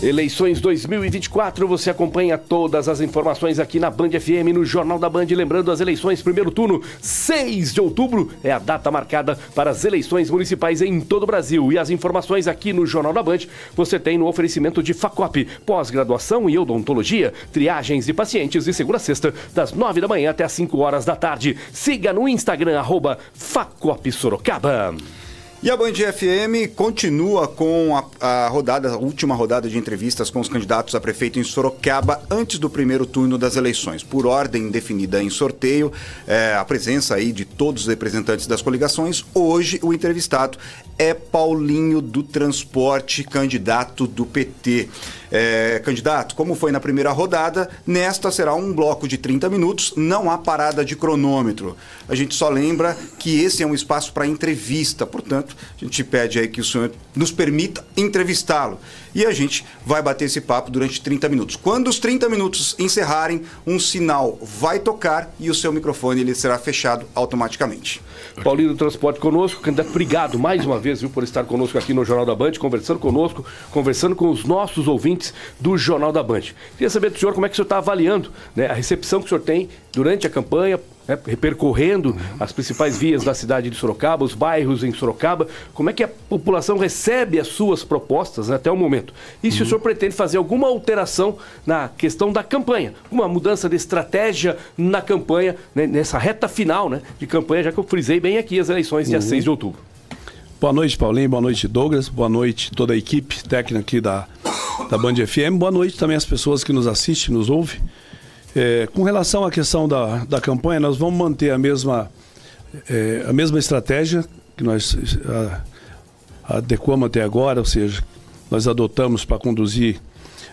Eleições 2024, você acompanha todas as informações aqui na Band FM, no Jornal da Band. Lembrando, as eleições, primeiro turno, 6 de outubro, é a data marcada para as eleições municipais em todo o Brasil. E as informações aqui no Jornal da Band, você tem no oferecimento de Facop, pós-graduação em odontologia, triagens de pacientes de segunda a sexta, das 9 da manhã até as 5 horas da tarde. Siga no Instagram, @FacopSorocaba. E a Band FM continua com a última rodada de entrevistas com os candidatos a prefeito em Sorocaba antes do primeiro turno das eleições. Por ordem definida em sorteio, a presença aí de todos os representantes das coligações. Hoje o entrevistado é Paulinho do Transporte, candidato do PT. Candidato, como foi na primeira rodada, nesta será um bloco de 30 minutos, não há parada de cronômetro. A gente só lembra que esse é um espaço para entrevista, portanto, a gente pede aí que o senhor nos permita entrevistá-lo. E a gente vai bater esse papo durante 30 minutos. Quando os 30 minutos encerrarem, um sinal vai tocar e o seu microfone ele será fechado automaticamente. Paulinho do Transporte conosco, candidato, obrigado mais uma vez, viu, por estar conosco aqui no Jornal da Band, conversando conosco, conversando com os nossos ouvintes do Jornal da Band. Queria saber do senhor como é que o senhor está avaliando, né, a recepção que o senhor tem durante a campanha, percorrendo as principais vias da cidade de Sorocaba, os bairros em Sorocaba, como é que a população recebe as suas propostas, né, até o momento. E se o senhor pretende fazer alguma alteração na questão da campanha, uma mudança de estratégia na campanha, né, nessa reta final, né, de campanha, já que eu frisei bem aqui as eleições dia 6 de outubro. Boa noite, Paulinho, boa noite, Douglas, boa noite toda a equipe técnica aqui da Band FM, boa noite também às pessoas que nos assistem, nos ouvem. Com relação à questão da campanha, nós vamos manter a mesma estratégia que nós adequamos até agora, ou seja, nós adotamos para conduzir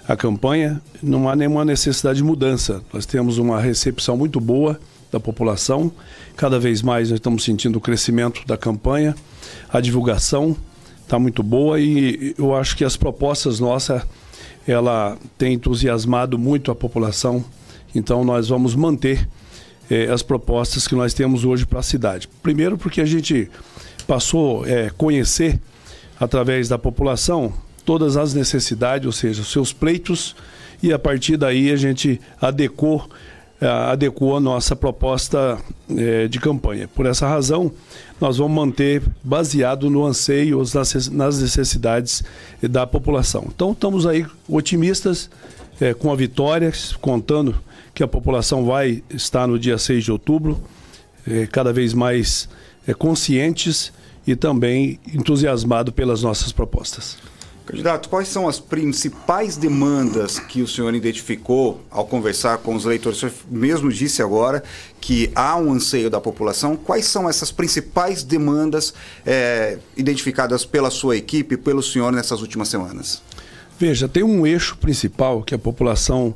a campanha. Não há nenhuma necessidade de mudança. Nós temos uma recepção muito boa da população. Cada vez mais nós estamos sentindo o crescimento da campanha. A divulgação está muito boa e eu acho que as propostas nossas, ela tem entusiasmado muito a população. Então nós vamos manter as propostas que nós temos hoje para a cidade. Primeiro porque a gente passou a conhecer, através da população, todas as necessidades, ou seja, os seus pleitos, e a partir daí a gente adequou a nossa proposta de campanha. Por essa razão, nós vamos manter baseado no anseio, nas necessidades da população. Então estamos aí otimistas com a vitória, contando que a população vai estar no dia 6 de outubro, cada vez mais conscientes e também entusiasmados pelas nossas propostas. Candidato, quais são as principais demandas que o senhor identificou ao conversar com os eleitores? O senhor mesmo disse agora que há um anseio da população. Quais são essas principais demandas identificadas pela sua equipe, pelo senhor nessas últimas semanas? Veja, tem um eixo principal que a população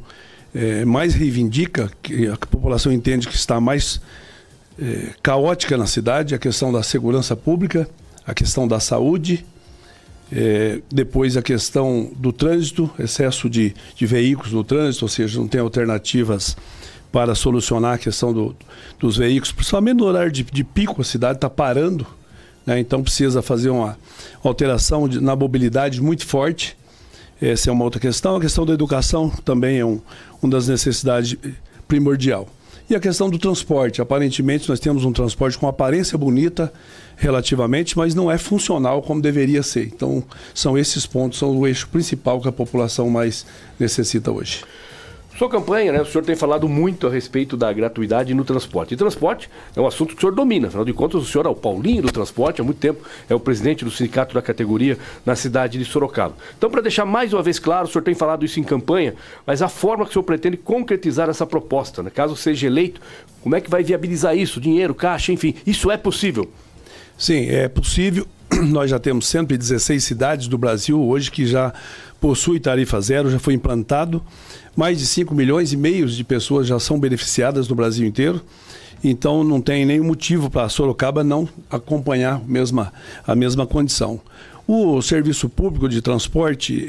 mais reivindica, que a população entende que está mais caótica na cidade, a questão da segurança pública, a questão da saúde, depois a questão do trânsito, excesso de veículos no trânsito, ou seja, não tem alternativas para solucionar a questão dos veículos, principalmente no horário de pico, a cidade está parando, né? Então precisa fazer uma alteração na mobilidade muito forte. Essa é uma outra questão. A questão da educação também é uma das necessidades primordial. E a questão do transporte. Aparentemente nós temos um transporte com aparência bonita relativamente, mas não é funcional como deveria ser. Então são esses pontos, são o eixo principal que a população mais necessita hoje. Sua campanha, né, o senhor tem falado muito a respeito da gratuidade no transporte. E transporte é um assunto que o senhor domina. Afinal de contas, o senhor é o Paulinho do Transporte, há muito tempo é o presidente do sindicato da categoria na cidade de Sorocaba. Então, para deixar mais uma vez claro, o senhor tem falado isso em campanha, mas a forma que o senhor pretende concretizar essa proposta, né, caso seja eleito, como é que vai viabilizar isso? Dinheiro, caixa, enfim, isso é possível? Sim, é possível. Nós já temos 116 cidades do Brasil hoje que já possui tarifa zero, já foi implantado. Mais de 5 milhões e meio de pessoas já são beneficiadas no Brasil inteiro. Então não tem nenhum motivo para Sorocaba não acompanhar a mesma condição. O serviço público de transporte,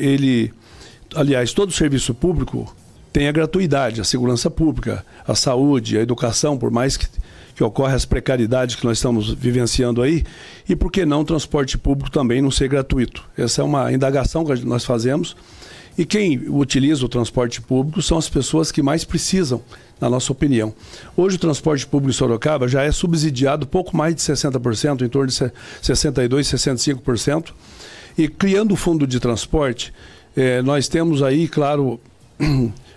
aliás, todo serviço público tem a gratuidade, a segurança pública, a saúde, a educação, por mais que ocorre as precariedades que nós estamos vivenciando aí, e por que não o transporte público também não ser gratuito? Essa é uma indagação que nós fazemos E quem utiliza o transporte público são as pessoas que mais precisam, na nossa opinião. Hoje o transporte público em Sorocaba já é subsidiado pouco mais de 60%, em torno de 62%, 65%. E criando o fundo de transporte, nós temos aí, claro,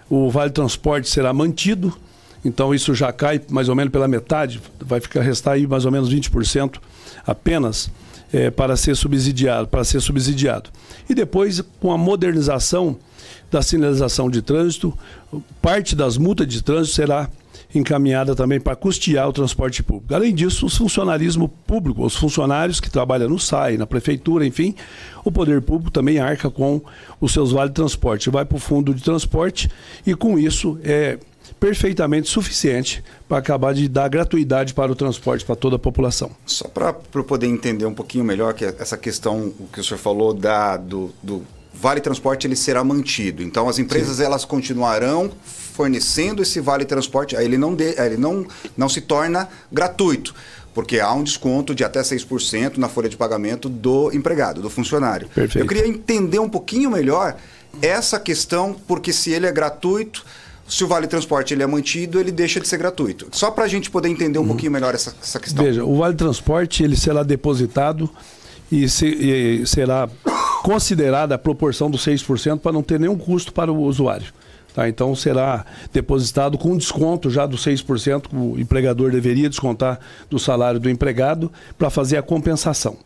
o Vale Transporte será mantido, então isso já cai mais ou menos pela metade, vai restar aí mais ou menos 20% apenas para ser subsidiado. E depois, com a modernização da sinalização de trânsito, parte das multas de trânsito será encaminhada também para custear o transporte público. Além disso, o funcionarismo público, os funcionários que trabalham no SAI, na prefeitura, enfim, o poder público também arca com os seus vale transporte, vai para o fundo de transporte e com isso é perfeitamente suficiente para acabar de dar gratuidade para o transporte para toda a população. Só para eu poder entender um pouquinho melhor que essa questão, o que o senhor falou do Vale Transporte, ele será mantido. Então as empresas elas continuarão fornecendo esse Vale Transporte, aí ele não se torna gratuito, porque há um desconto de até 6% na folha de pagamento do empregado, do funcionário. Perfeito. Eu queria entender um pouquinho melhor essa questão, porque se ele é gratuito, se o Vale Transporte ele é mantido, ele deixa de ser gratuito. Só para a gente poder entender um pouquinho melhor essa questão. Veja, o Vale Transporte ele será depositado e será considerada a proporção dos 6% para não ter nenhum custo para o usuário. Tá? Então será depositado com desconto já dos 6% que o empregador deveria descontar do salário do empregado para fazer a compensação.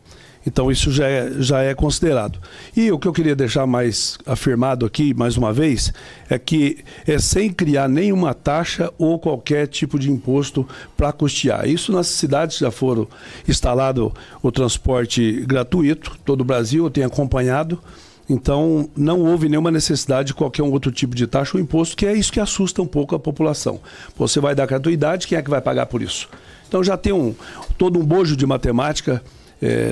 Então isso já é considerado. E o que eu queria deixar mais afirmado aqui, mais uma vez, é que é sem criar nenhuma taxa ou qualquer tipo de imposto para custear. Isso nas cidades já foram instalado o transporte gratuito, todo o Brasil eu tenho acompanhado. Então, não houve nenhuma necessidade de qualquer um outro tipo de taxa ou imposto, que é isso que assusta um pouco a população. Você vai dar gratuidade, quem é que vai pagar por isso? Então já tem todo um bojo de matemática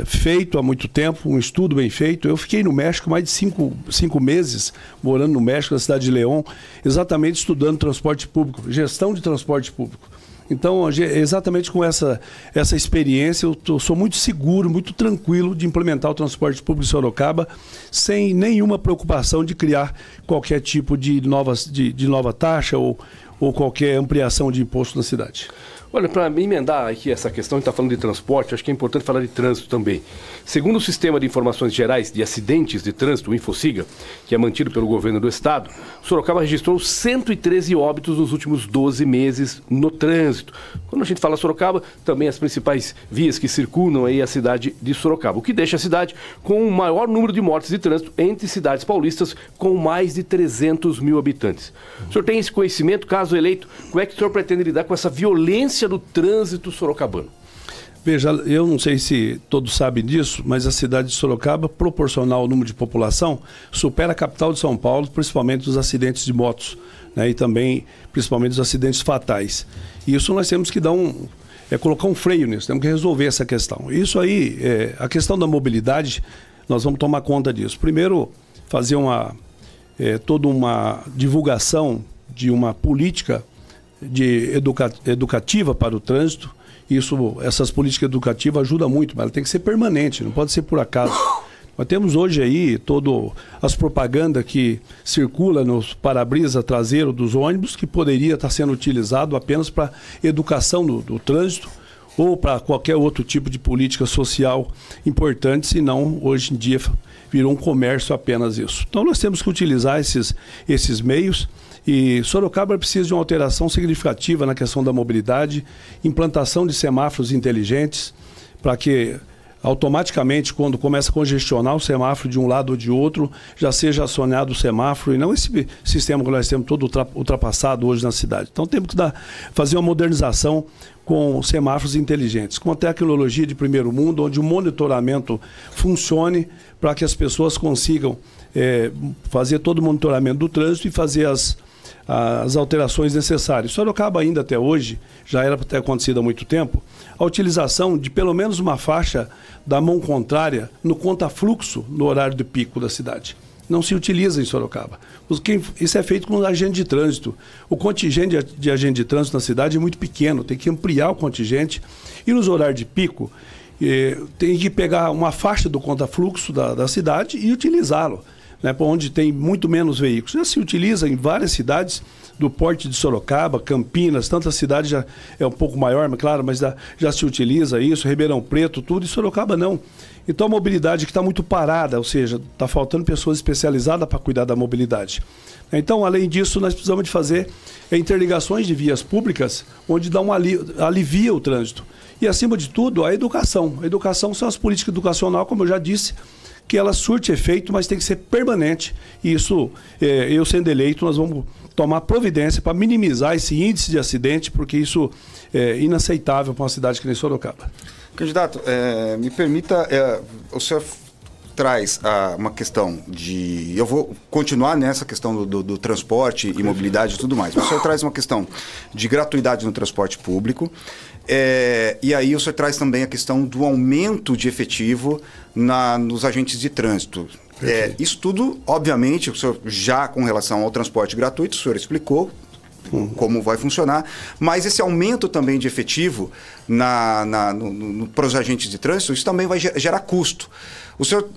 feito há muito tempo, um estudo bem feito. Eu fiquei no México mais de 5 meses, morando no México, na cidade de León, exatamente estudando transporte público, gestão de transporte público. Então, exatamente com essa experiência, eu sou muito seguro, muito tranquilo de implementar o transporte público em Sorocaba, sem nenhuma preocupação de criar qualquer tipo de nova taxa ou qualquer ampliação de imposto na cidade. Olha, para emendar aqui essa questão, a gente está falando de transporte, acho que é importante falar de trânsito também. Segundo o Sistema de Informações Gerais de Acidentes de Trânsito, o InfoSiga, que é mantido pelo governo do estado, Sorocaba registrou 113 óbitos nos últimos 12 meses no trânsito. Quando a gente fala Sorocaba, também as principais vias que circulam aí a cidade de Sorocaba, o que deixa a cidade com o maior número de mortes de trânsito entre cidades paulistas com mais de 300 mil habitantes. O senhor tem esse conhecimento, caso eleito, como é que o senhor pretende lidar com essa violência do trânsito sorocabano? Veja, eu não sei se todos sabem disso, mas a cidade de Sorocaba, proporcional ao número de população, supera a capital de São Paulo, principalmente os acidentes de motos, né, e também, principalmente, os acidentes fatais. E isso nós temos que dar colocar um freio nisso, temos que resolver essa questão. Isso aí, a questão da mobilidade, nós vamos tomar conta disso. Primeiro, fazer toda uma divulgação de uma política educativa para o trânsito. Essas políticas educativas ajudam muito, mas ela tem que ser permanente, não pode ser por acaso. Nós temos hoje aí todas as propagandas que circulam nos para-brisa traseiro dos ônibus, que poderia estar sendo utilizado apenas para educação do trânsito ou para qualquer outro tipo de política social importante, senão hoje em dia virou um comércio apenas isso. Então nós temos que utilizar esses meios. E Sorocaba precisa de uma alteração significativa na questão da mobilidade, implantação de semáforos inteligentes, para que automaticamente, quando começa a congestionar o semáforo de um lado ou de outro, já seja acionado o semáforo, e não esse sistema que nós temos todo ultrapassado hoje na cidade. Então temos que fazer uma modernização com semáforos inteligentes, com a tecnologia de primeiro mundo, onde o monitoramento funcione para que as pessoas consigam fazer todo o monitoramento do trânsito e fazer as alterações necessárias. Sorocaba ainda até hoje, já era para ter acontecido há muito tempo, a utilização de pelo menos uma faixa da mão contrária no conta-fluxo no horário de pico da cidade. Não se utiliza em Sorocaba. Isso é feito com o agente de trânsito. O contingente de agente de trânsito na cidade é muito pequeno, tem que ampliar o contingente e nos horários de pico tem que pegar uma faixa do conta-fluxo da cidade e utilizá-lo. né, onde tem muito menos veículos. Já se utiliza em várias cidades do porte de Sorocaba, Campinas, tantas cidades já é um pouco maior, mas claro, mas já se utiliza isso, Ribeirão Preto, tudo, e Sorocaba não. Então a mobilidade que está muito parada, ou seja, está faltando pessoas especializadas para cuidar da mobilidade. Então, além disso, nós precisamos de fazer interligações de vias públicas, onde dá alivia o trânsito. E, acima de tudo, a educação. A educação são as políticas educacionais, como eu já disse, que ela surte efeito, mas tem que ser permanente. E isso, eu sendo eleito, nós vamos tomar providência para minimizar esse índice de acidente, porque isso é inaceitável para uma cidade que nem Sorocaba. Candidato, me permita, o senhor traz uma questão de... Eu vou continuar nessa questão do transporte e mobilidade e tudo mais, mas o senhor traz uma questão de gratuidade no transporte público, e aí o senhor traz também a questão do aumento de efetivo nos agentes de trânsito. Isso tudo, obviamente, o senhor já com relação ao transporte gratuito, o senhor explicou como vai funcionar, mas esse aumento também de efetivo para os agentes de trânsito, isso também vai gerar custo. O senhor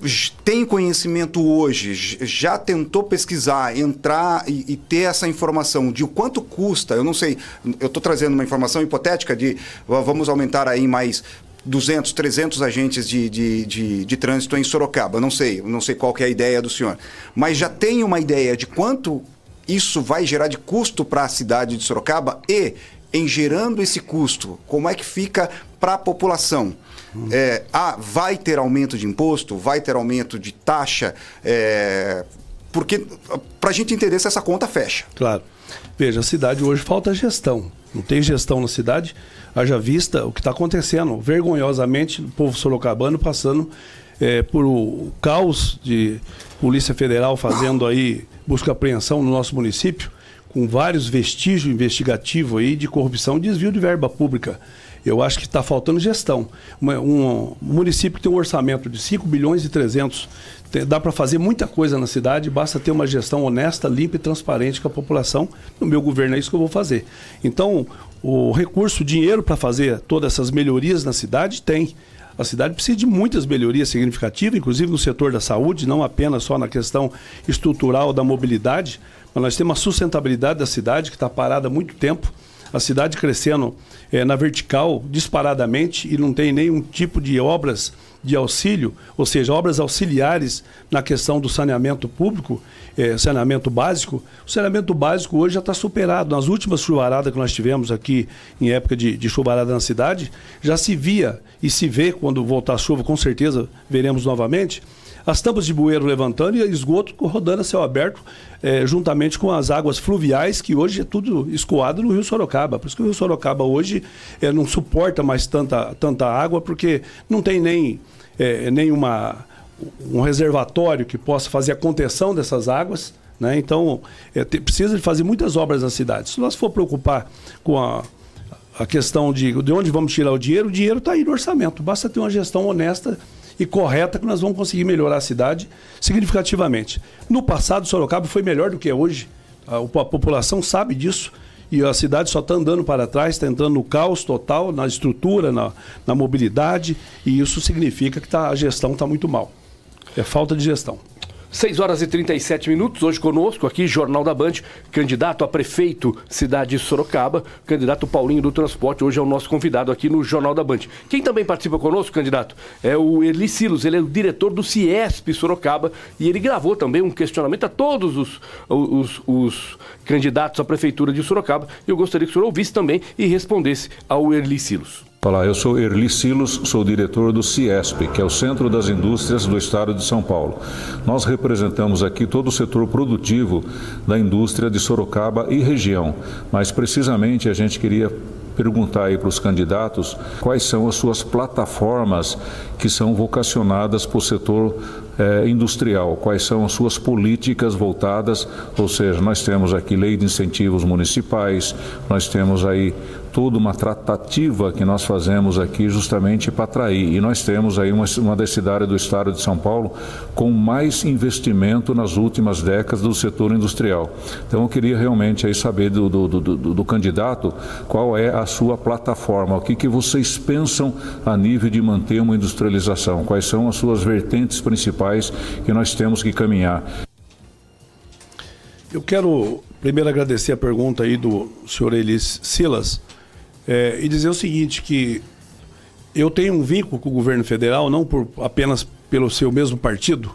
tem conhecimento hoje, já tentou pesquisar, entrar e ter essa informação de o quanto custa? Eu não sei, eu estou trazendo uma informação hipotética de vamos aumentar aí mais 200, 300 agentes de trânsito em Sorocaba. Não sei qual que é a ideia do senhor, mas já tem uma ideia de quanto isso vai gerar de custo para a cidade de Sorocaba e, em gerando esse custo, como é que fica para a população? Vai ter aumento de imposto? Vai ter aumento de taxa? Porque, para a gente entender se essa conta fecha. Claro. Veja, a cidade hoje falta gestão. Não tem gestão na cidade. Haja vista o que está acontecendo. Vergonhosamente, o povo sorocabano passando por o caos de Polícia Federal fazendo aí busca e apreensão no nosso município, com vários vestígios investigativos aí de corrupção e desvio de verba pública. Eu acho que está faltando gestão. Um município que tem um orçamento de 5 bilhões e 300, dá para fazer muita coisa na cidade, basta ter uma gestão honesta, limpa e transparente com a população. No meu governo é isso que eu vou fazer. Então, o recurso, o dinheiro para fazer todas essas melhorias na cidade tem. A cidade precisa de muitas melhorias significativas, inclusive no setor da saúde, não apenas só na questão estrutural da mobilidade, mas nós temos a sustentabilidade da cidade, que está parada há muito tempo, a cidade crescendo na vertical disparadamente e não tem nenhum tipo de obras de auxílio, ou seja, obras auxiliares na questão do saneamento público, saneamento básico. O saneamento básico hoje já está superado. Nas últimas chuvaradas que nós tivemos aqui, em época de chuvarada na cidade, já se via e se vê, quando voltar a chuva, com certeza veremos novamente, as tampas de bueiro levantando e esgoto rodando a céu aberto, juntamente com as águas fluviais, que hoje é tudo escoado no Rio Sorocaba. Por isso que o Rio Sorocaba hoje não suporta mais tanta água, porque não tem nem um reservatório que possa fazer a contenção dessas águas, né? Então, precisa de fazer muitas obras na cidade. Se nós for preocupar com a questão de onde vamos tirar o dinheiro está aí no orçamento. Basta ter uma gestão honesta e correta que nós vamos conseguir melhorar a cidade significativamente. No passado, Sorocaba foi melhor do que é hoje. A população sabe disso. E a cidade só está andando para trás, está entrando no caos total, na estrutura, na mobilidade, e isso significa que a gestão está muito mal. É falta de gestão. 6 horas e 37 minutos, hoje conosco aqui, Jornal da Band, candidato a prefeito cidade de Sorocaba, candidato Paulinho do Transporte, hoje é o nosso convidado aqui no Jornal da Band. Quem também participa conosco, candidato, é o Erli Silos, ele é o diretor do CIESP Sorocaba e ele gravou também um questionamento a todos os candidatos à prefeitura de Sorocaba e eu gostaria que o senhor ouvisse também e respondesse ao Erli Silos. Olá, eu sou Erli Silos, sou diretor do CIESP, que é o Centro das Indústrias do Estado de São Paulo. Nós representamos aqui todo o setor produtivo da indústria de Sorocaba e região, mas precisamente a gente queria perguntar aí para os candidatos quais são as suas plataformas que são vocacionadas para o setor industrial, quais são as suas políticas voltadas, ou seja, nós temos aqui lei de incentivos municipais, nós temos aí toda uma tratativa que nós fazemos aqui justamente para atrair. E nós temos aí uma das cidades do estado de São Paulo com mais investimento nas últimas décadas do setor industrial. Então eu queria realmente aí saber do candidato qual é a sua plataforma, o que vocês pensam a nível de manter uma industrialização, quais são as suas vertentes principais que nós temos que caminhar. Eu quero primeiro agradecer a pergunta aí do senhor Elis Silas e dizer o seguinte, que eu tenho um vínculo com o governo federal, não apenas pelo seu mesmo partido,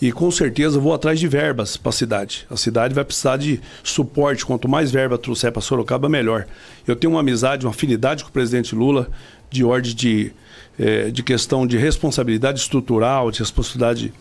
e com certeza vou atrás de verbas para a cidade. A cidade vai precisar de suporte, quanto mais verba trouxer para Sorocaba, melhor. Eu tenho uma amizade, uma afinidade com o presidente Lula, de ordem de questão de responsabilidade estrutural, de responsabilidade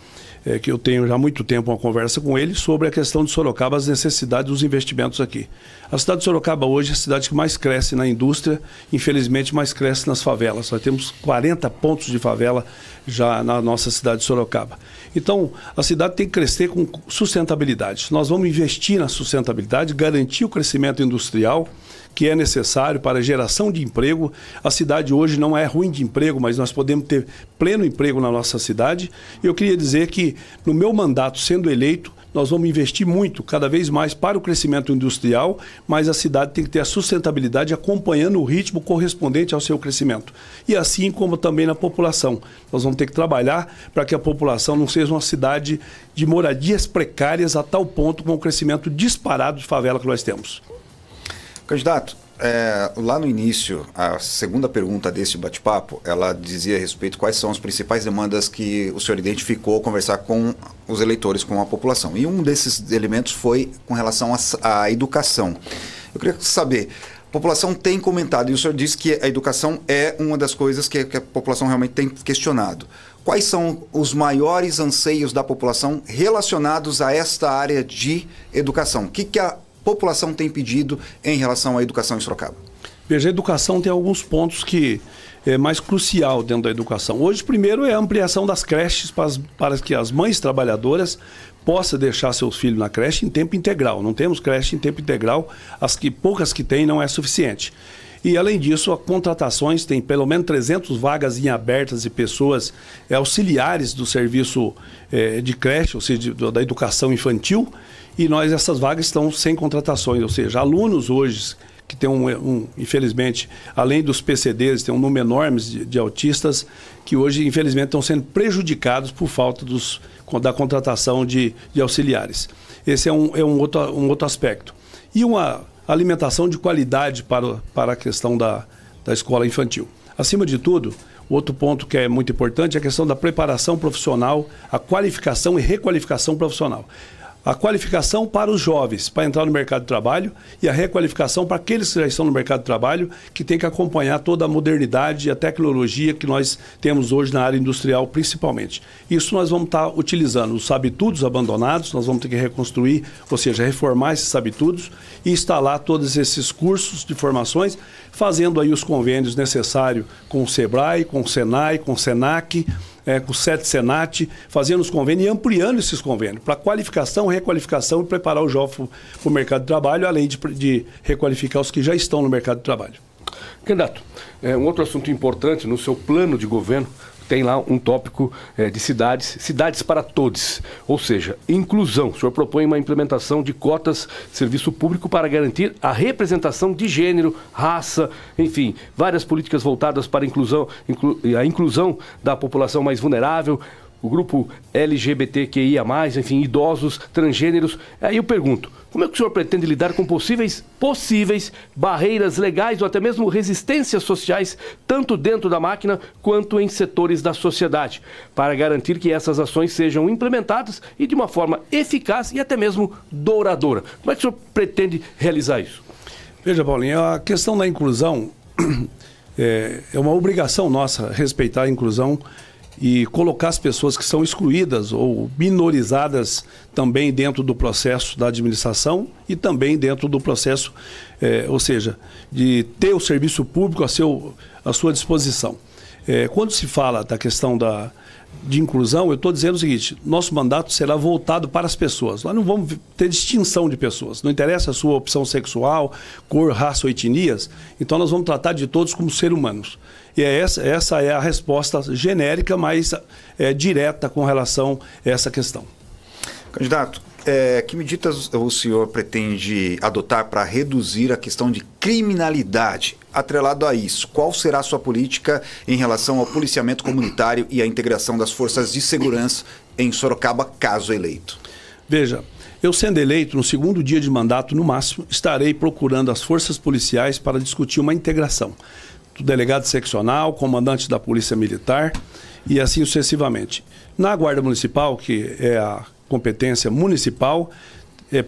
que eu tenho já há muito tempo uma conversa com ele sobre a questão de Sorocaba, as necessidades dos investimentos aqui. A cidade de Sorocaba hoje é a cidade que mais cresce na indústria, infelizmente mais cresce nas favelas. Nós temos 40 pontos de favela já na nossa cidade de Sorocaba. Então, a cidade tem que crescer com sustentabilidade. Nós vamos investir na sustentabilidade, garantir o crescimento industrial, que é necessário para a geração de emprego. A cidade hoje não é ruim de emprego, mas nós podemos ter pleno emprego na nossa cidade. Eu queria dizer que, no meu mandato, sendo eleito, nós vamos investir muito, cada vez mais, para o crescimento industrial, mas a cidade tem que ter a sustentabilidade acompanhando o ritmo correspondente ao seu crescimento. E assim como também na população. Nós vamos ter que trabalhar para que a população não seja uma cidade de moradias precárias a tal ponto com o crescimento disparado de favela que nós temos. Candidato, lá no início, a segunda pergunta desse bate-papo, ela dizia a respeito quais são as principais demandas que o senhor identificou ao conversar com os eleitores, com a população. E um desses elementos foi com relação à educação. Eu queria saber, a população tem comentado, e o senhor disse que a educação é uma das coisas que a população realmente tem questionado. Quais são os maiores anseios da população relacionados a esta área de educação? O que a população tem pedido em relação à educação em Sorocaba? Veja, a educação tem alguns pontos que é mais crucial dentro da educação. Hoje, primeiro, é a ampliação das creches para que as mães trabalhadoras possam deixar seus filhos na creche em tempo integral. Não temos creche em tempo integral, poucas que tem não é suficiente. E, além disso, as contratações, tem pelo menos 300 vagas em abertas de pessoas auxiliares do serviço de creche, ou seja, da educação infantil, e essas vagas estão sem contratações, ou seja, alunos hoje que tem infelizmente, além dos PCDs, tem um número enorme de autistas que hoje, infelizmente, estão sendo prejudicados por falta da contratação de auxiliares. Esse é um outro aspecto. E uma alimentação de qualidade para a questão da escola infantil. Acima de tudo, outro ponto que é muito importante é a questão da preparação profissional, a qualificação e requalificação profissional. A qualificação para os jovens, para entrar no mercado de trabalho, e a requalificação para aqueles que já estão no mercado de trabalho, que tem que acompanhar toda a modernidade e a tecnologia que nós temos hoje na área industrial, principalmente. Isso nós vamos estar utilizando os sabitudos abandonados, nós vamos ter que reconstruir, ou seja, reformar esses sabitudos e instalar todos esses cursos de formações, fazendo aí os convênios necessários com o SEBRAE, com o SENAI, com o SENAC, com o SET-SENAT, fazendo os convênios e ampliando esses convênios para qualificação, requalificação e preparar o jovem para o mercado de trabalho, além de requalificar os que já estão no mercado de trabalho. Candidato, um outro assunto importante no seu plano de governo, tem lá um tópico de cidades para todos, ou seja, inclusão. O senhor propõe uma implementação de cotas de serviço público para garantir a representação de gênero, raça, enfim, várias políticas voltadas para a inclusão da população mais vulnerável, o grupo LGBTQIA+, enfim, idosos, transgêneros. Aí eu pergunto, como é que o senhor pretende lidar com possíveis barreiras legais ou até mesmo resistências sociais, tanto dentro da máquina quanto em setores da sociedade, para garantir que essas ações sejam implementadas e de uma forma eficaz e até mesmo duradoura? Como é que o senhor pretende realizar isso? Veja, Paulinho, a questão da inclusão é uma obrigação nossa respeitar a inclusão e colocar as pessoas que são excluídas ou minorizadas também dentro do processo da administração e também dentro do processo, ou seja, de ter o serviço público à sua disposição. Quando se fala da questão de inclusão, eu estou dizendo o seguinte, nosso mandato será voltado para as pessoas. Nós não vamos ter distinção de pessoas. Não interessa a sua opção sexual, cor, raça ou etnias. Então nós vamos tratar de todos como seres humanos. E essa é a resposta genérica, mas direta com relação a essa questão. Candidato, que medidas o senhor pretende adotar para reduzir a questão de criminalidade? Atrelado a isso, qual será a sua política em relação ao policiamento comunitário e à integração das forças de segurança em Sorocaba, caso eleito? Veja, Eu, sendo eleito, no segundo dia de mandato, no máximo, estarei procurando as forças policiais para discutir uma integração do delegado seccional, comandante da Polícia Militar e assim sucessivamente. Na Guarda Municipal, que é a competência municipal,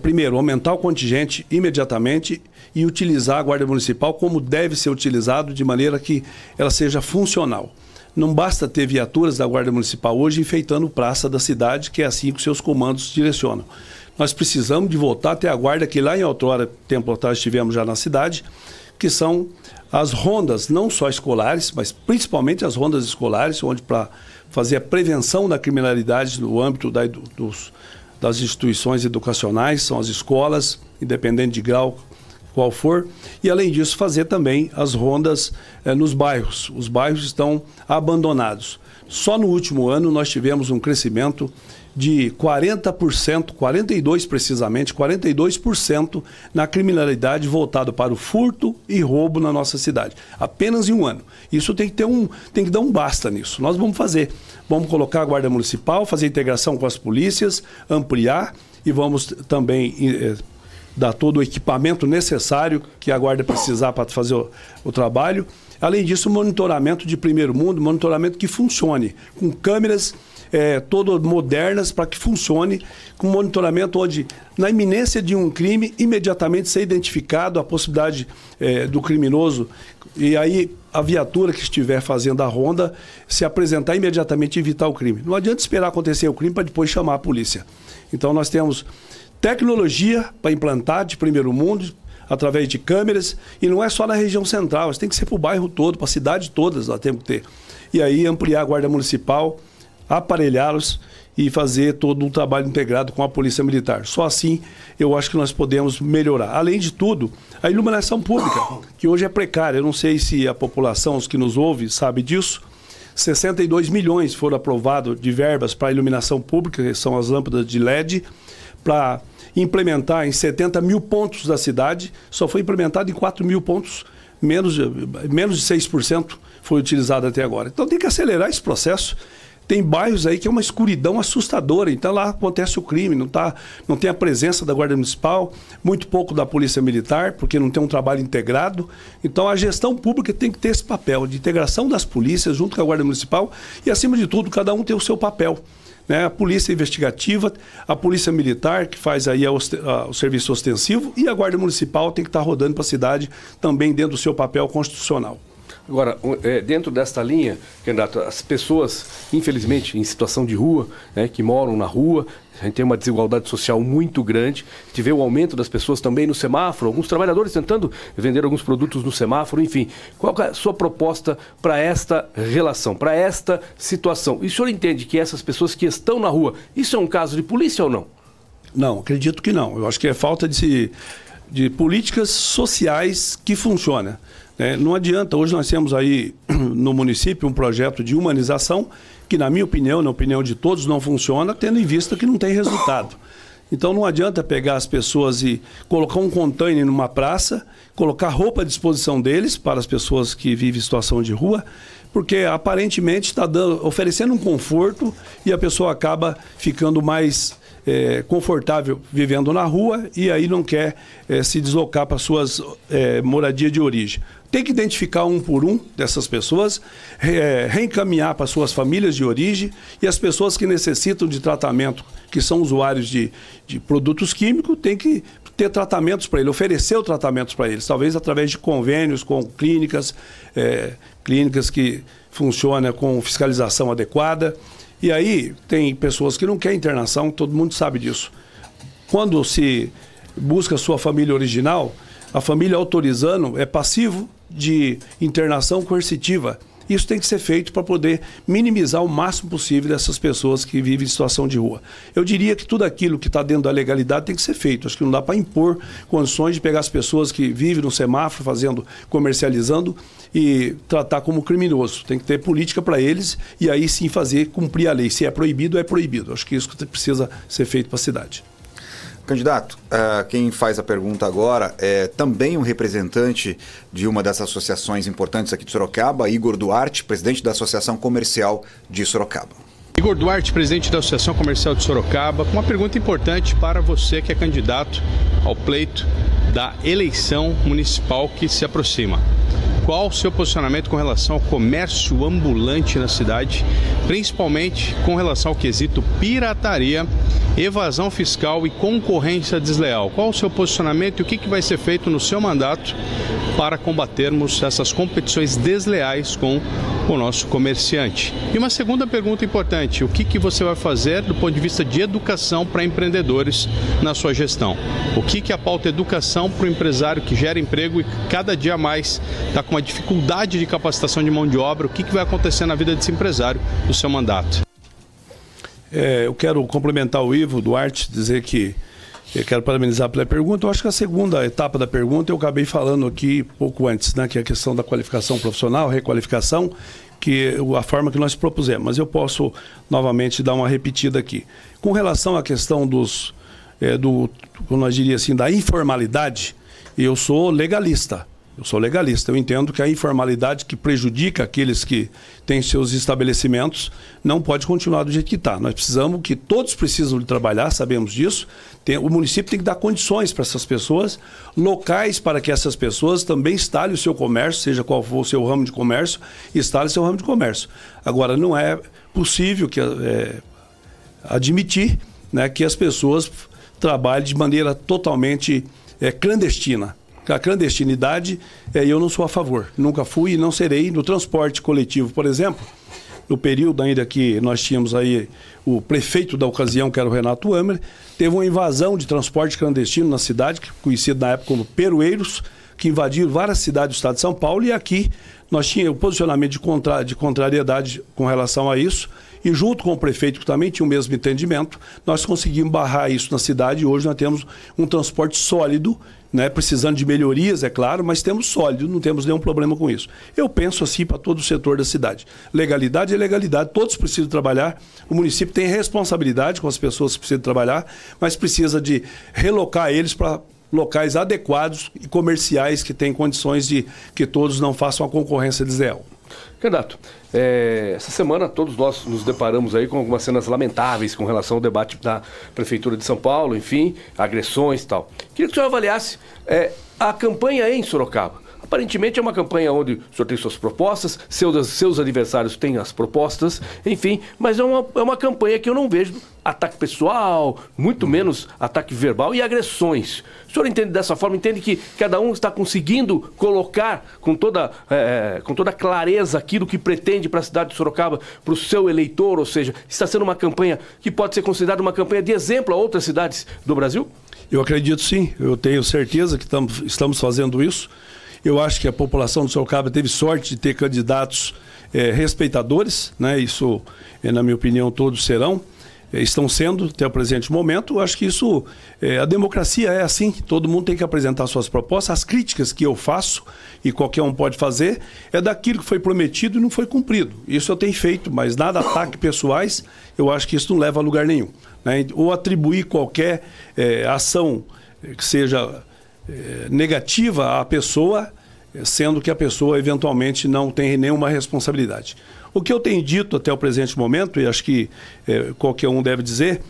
primeiro, aumentar o contingente imediatamente e utilizar a Guarda Municipal como deve ser utilizado, de maneira que ela seja funcional. Não basta ter viaturas da Guarda Municipal hoje enfeitando praça da cidade, que é assim que seus comandos direcionam. Nós precisamos de voltar a ter a guarda que lá em outrora, tempo atrás, tivemos já na cidade, que são as rondas, não só escolares, mas principalmente as rondas escolares, onde para fazer a prevenção da criminalidade no âmbito das instituições educacionais, são as escolas, independente de grau qual for, e além disso fazer também as rondas nos bairros. Os bairros estão abandonados. Só no último ano nós tivemos um crescimento de 40%, 42% precisamente, 42% na criminalidade voltado para o furto e roubo na nossa cidade. Apenas em um ano. Isso tem que dar um basta nisso. Nós vamos fazer. Vamos colocar a Guarda Municipal, fazer integração com as polícias, ampliar e vamos também dar todo o equipamento necessário que a Guarda precisar para fazer o trabalho. Além disso, monitoramento de primeiro mundo, monitoramento que funcione, com câmeras todas modernas para que funcione, com monitoramento onde, na iminência de um crime, imediatamente ser identificado a possibilidade do criminoso e aí a viatura que estiver fazendo a ronda se apresentar imediatamente e evitar o crime. Não adianta esperar acontecer o crime para depois chamar a polícia. Então nós temos tecnologia para implantar de primeiro mundo, através de câmeras, e não é só na região central, tem que ser para o bairro todo, para a cidade todas, nós temos que ter. E aí ampliar a Guarda Municipal, aparelhá-los e fazer todo um trabalho integrado com a Polícia Militar. Só assim eu acho que nós podemos melhorar. Além de tudo, a iluminação pública, que hoje é precária. Eu não sei se a população, os que nos ouvem, sabe disso. 62 milhões foram aprovados de verbas para a iluminação pública, que são as lâmpadas de LED, para implementar em 70 mil pontos da cidade. Só foi implementado em 4 mil pontos, menos de 6% foi utilizado até agora. Então tem que acelerar esse processo. Tem bairros aí que é uma escuridão assustadora, então lá acontece o crime, não tem a presença da Guarda Municipal, muito pouco da Polícia Militar, porque não tem um trabalho integrado. Então a gestão pública tem que ter esse papel de integração das polícias junto com a Guarda Municipal e, acima de tudo, cada um tem o seu papel. A Polícia Investigativa, a Polícia Militar, que faz aí o serviço ostensivo, e a Guarda Municipal tem que estar rodando para a cidade também dentro do seu papel constitucional. Agora, dentro desta linha, candidato, as pessoas, infelizmente, em situação de rua, que moram na rua, a gente tem uma desigualdade social muito grande, a gente vê o aumento das pessoas também no semáforo, alguns trabalhadores tentando vender alguns produtos no semáforo, enfim. Qual é a sua proposta para esta relação, para esta situação? E o senhor entende que essas pessoas que estão na rua, isso é um caso de polícia ou não? Não, acredito que não. Eu acho que é falta de políticas sociais que funcionam. Não adianta, hoje nós temos aí no município um projeto de humanização que, na minha opinião, na opinião de todos, não funciona, tendo em vista que não tem resultado. Então não adianta pegar as pessoas e colocar um container numa praça, colocar roupa à disposição deles para as pessoas que vivem em situação de rua, porque aparentemente está oferecendo um conforto e a pessoa acaba ficando mais confortável vivendo na rua e aí não quer se deslocar para suas moradias de origem. Tem que identificar um por um dessas pessoas, reencaminhar para suas famílias de origem e as pessoas que necessitam de tratamento, que são usuários de produtos químicos, tem que ter tratamentos para eles, oferecer o tratamento para eles, talvez através de convênios com clínicas que funcionam com fiscalização adequada. E aí tem pessoas que não querem internação, todo mundo sabe disso. Quando se busca a sua família original, a família autorizando é passivo de internação coercitiva. Isso tem que ser feito para poder minimizar o máximo possível dessas pessoas que vivem em situação de rua. Eu diria que tudo aquilo que está dentro da legalidade tem que ser feito. Acho que não dá para impor condições de pegar as pessoas que vivem no semáforo, comercializando e tratar como criminoso. Tem que ter política para eles e aí sim fazer cumprir a lei. Se é proibido, é proibido. Acho que isso precisa ser feito para a cidade. Candidato, quem faz a pergunta agora é também um representante de uma das associações importantes aqui de Sorocaba, Igor Duarte, presidente da Associação Comercial de Sorocaba. Igor Duarte, presidente da Associação Comercial de Sorocaba, com uma pergunta importante para você que é candidato ao pleito da eleição municipal que se aproxima. Qual o seu posicionamento com relação ao comércio ambulante na cidade, principalmente com relação ao quesito pirataria, evasão fiscal e concorrência desleal? Qual o seu posicionamento e o que vai ser feito no seu mandato para combatermos essas competições desleais com o nosso comerciante? E uma segunda pergunta importante, o que você vai fazer do ponto de vista de educação para empreendedores na sua gestão? O que a pauta educação para o empresário que gera emprego e cada dia mais está com uma dificuldade de capacitação de mão de obra, o que vai acontecer na vida desse empresário no seu mandato? Eu quero complementar o Ivo Duarte, dizer que eu quero parabenizar pela pergunta. Eu acho que a segunda etapa da pergunta eu acabei falando aqui pouco antes, né, que é a questão da qualificação profissional, requalificação, que a forma que nós propusemos. Mas eu posso novamente dar uma repetida aqui. Com relação à questão como nós diria assim, da informalidade, eu sou legalista. Eu entendo que a informalidade que prejudica aqueles que têm seus estabelecimentos não pode continuar do jeito que está. Nós precisamos que todos precisam de trabalhar, sabemos disso. O município tem que dar condições para essas pessoas, locais para que essas pessoas também instalem o seu comércio, seja qual for o seu ramo de comércio, instalem o seu ramo de comércio. Agora, não é possível admitir, né, que as pessoas trabalhem de maneira totalmente clandestina. A clandestinidade, eu não sou a favor. Nunca fui e não serei. No transporte coletivo, por exemplo, no período ainda que nós tínhamos aí o prefeito da ocasião, que era o Renato Ammer, teve uma invasão de transporte clandestino na cidade, conhecido na época como Peroeiros, que invadiram várias cidades do estado de São Paulo, e aqui nós tínhamos o posicionamento de contrariedade com relação a isso, e junto com o prefeito, que também tinha o mesmo entendimento, nós conseguimos barrar isso na cidade, e hoje nós temos um transporte sólido, né, precisando de melhorias, é claro, mas temos sólido, não temos nenhum problema com isso. Eu penso assim para todo o setor da cidade. Legalidade é legalidade, todos precisam trabalhar, o município tem responsabilidade com as pessoas que precisam trabalhar, mas precisa de relocar eles para locais adequados e comerciais que têm condições de que todos não façam a concorrência desleal. Candidato, essa semana todos nós nos deparamos aí com algumas cenas lamentáveis com relação ao debate da Prefeitura de São Paulo, enfim, agressões e tal. Queria que o senhor avaliasse a campanha em Sorocaba. Aparentemente é uma campanha onde o senhor tem suas propostas, seus adversários têm as propostas, enfim, mas é uma campanha que eu não vejo ataque pessoal, muito menos ataque verbal e agressões. O senhor entende dessa forma? Entende que cada um está conseguindo colocar com toda clareza aquilo que pretende para a cidade de Sorocaba, para o seu eleitor, ou seja, está sendo uma campanha que pode ser considerada uma campanha de exemplo a outras cidades do Brasil? Eu acredito sim, eu tenho certeza que estamos fazendo isso. Eu acho que a população de Sorocaba teve sorte de ter candidatos respeitadores, né? Isso, na minha opinião, todos serão, estão sendo até o presente momento. Eu acho que isso, a democracia é assim, todo mundo tem que apresentar suas propostas. As críticas que eu faço, e qualquer um pode fazer, é daquilo que foi prometido e não foi cumprido. Isso eu tenho feito, mas nada ataque pessoais, eu acho que isso não leva a lugar nenhum, né? Ou atribuir qualquer ação que seja negativa à pessoa, sendo que a pessoa eventualmente não tem nenhuma responsabilidade. O que eu tenho dito até o presente momento, e acho que qualquer um deve dizer,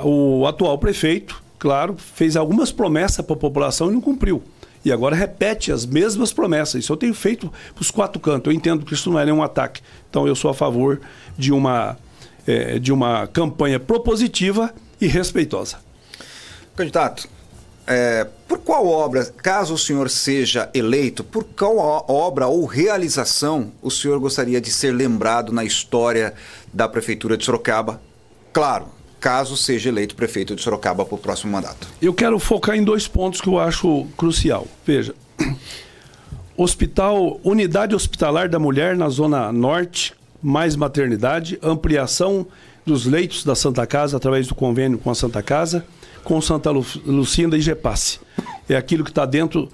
o atual prefeito, claro, fez algumas promessas para a população e não cumpriu. E agora repete as mesmas promessas. Isso eu tenho feito para os quatro cantos. Eu entendo que isso não é nenhum ataque. Então eu sou a favor de uma campanha propositiva e respeitosa. Candidato, por qual obra, caso o senhor seja eleito, por qual obra ou realização o senhor gostaria de ser lembrado na história da Prefeitura de Sorocaba? Claro, caso seja eleito prefeito de Sorocaba para o próximo mandato. Eu quero focar em 2 pontos que eu acho crucial. Veja, unidade hospitalar da mulher na Zona Norte, mais maternidade, ampliação dos leitos da Santa Casa através do convênio com a Santa Casa, com Santa Lucinda e Gepasse. é aquilo que está dentro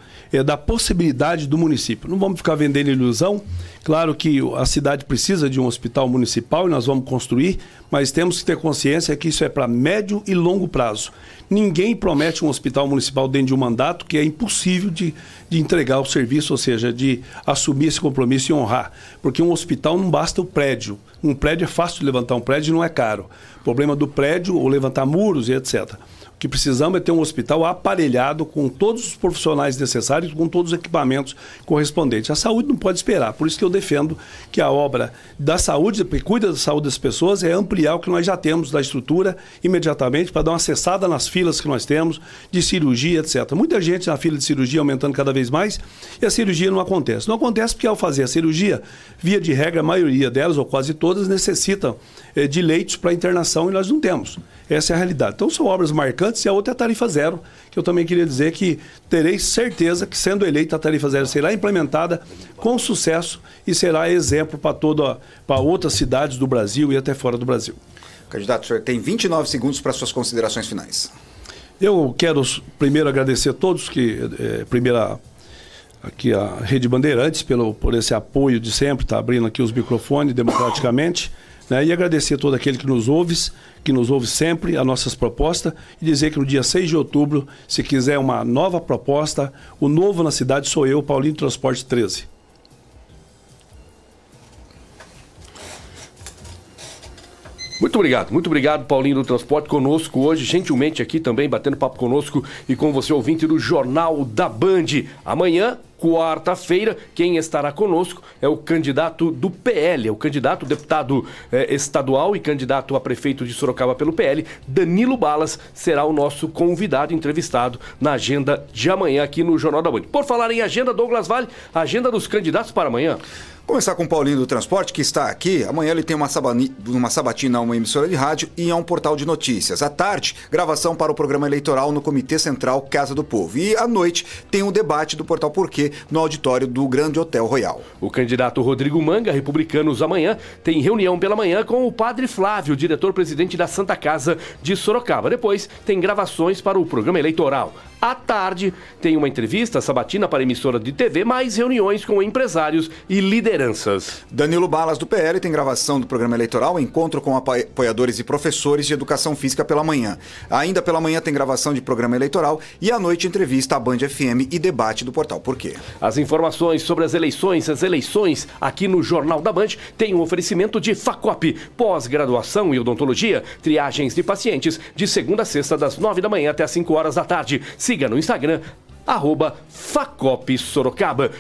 da possibilidade do município. Não vamos ficar vendendo ilusão. Claro que a cidade precisa de um hospital municipal e nós vamos construir, mas temos que ter consciência que isso é para médio e longo prazo. Ninguém promete um hospital municipal dentro de um mandato que é impossível de entregar o serviço, ou seja, de assumir esse compromisso e honrar. Porque um hospital não basta o prédio. Um prédio é fácil de levantar, um prédio não é caro. O problema do prédio, ou levantar muros e etc. O que precisamos é ter um hospital aparelhado com todos os profissionais necessários, com todos os equipamentos correspondentes. A saúde não pode esperar, por isso que eu defendo que a obra da saúde, que cuida da saúde das pessoas, é ampliar o que nós já temos da estrutura imediatamente, para dar uma cessada nas filas que nós temos de cirurgia, etc. Muita gente na fila de cirurgia aumentando cada vez mais e a cirurgia não acontece. Não acontece porque ao fazer a cirurgia, via de regra, a maioria delas, ou quase todas, necessitam de leitos para internação e nós não temos. Essa é a realidade. Então são obras marcantes e a outra é a tarifa zero, que eu também queria dizer que terei certeza que, sendo eleita, a tarifa zero será implementada com sucesso e será exemplo para outras cidades do Brasil e até fora do Brasil. Candidato, o senhor tem 29 segundos para suas considerações finais. Eu quero primeiro agradecer a todos, aqui a Rede Bandeirantes por esse apoio de sempre, está abrindo aqui os microfones democraticamente, né, e agradecer a todo aquele que nos ouve sempre, as nossas propostas, e dizer que no dia 6 de outubro, se quiser uma nova proposta, o novo na cidade sou eu, Paulinho Transporte 13. Muito obrigado, Paulinho do Transporte, conosco hoje, gentilmente aqui também, batendo papo conosco e com você, ouvinte do Jornal da Band. Amanhã, quarta-feira, quem estará conosco é o candidato do PL, o candidato deputado estadual e candidato a prefeito de Sorocaba pelo PL, Danilo Balas, será o nosso convidado entrevistado na agenda de amanhã aqui no Jornal da Band. Por falar em agenda, Douglas Vale, agenda dos candidatos para amanhã. Começar com o Paulinho do Transporte, que está aqui. Amanhã ele tem uma sabatina a uma emissora de rádio e a um portal de notícias. À tarde, gravação para o programa eleitoral no Comitê Central Casa do Povo. E à noite tem um debate do Portal Porquê no auditório do Grande Hotel Royal. O candidato Rodrigo Manga, Republicanos, amanhã tem reunião pela manhã com o Padre Flávio, diretor-presidente da Santa Casa de Sorocaba. Depois tem gravações para o programa eleitoral. À tarde, tem uma entrevista sabatina para a emissora de TV, mais reuniões com empresários e lideranças. Danilo Balas, do PL, tem gravação do programa eleitoral, encontro com apoiadores e professores de educação física pela manhã. Ainda pela manhã tem gravação de programa eleitoral e à noite entrevista à Band FM e debate do Portal Porquê. As informações sobre as eleições aqui no Jornal da Band tem um oferecimento de Facop, pós-graduação em odontologia, triagens de pacientes de segunda a sexta das 9 da manhã até as 5 horas da tarde. Siga no Instagram, @Facop Sorocaba.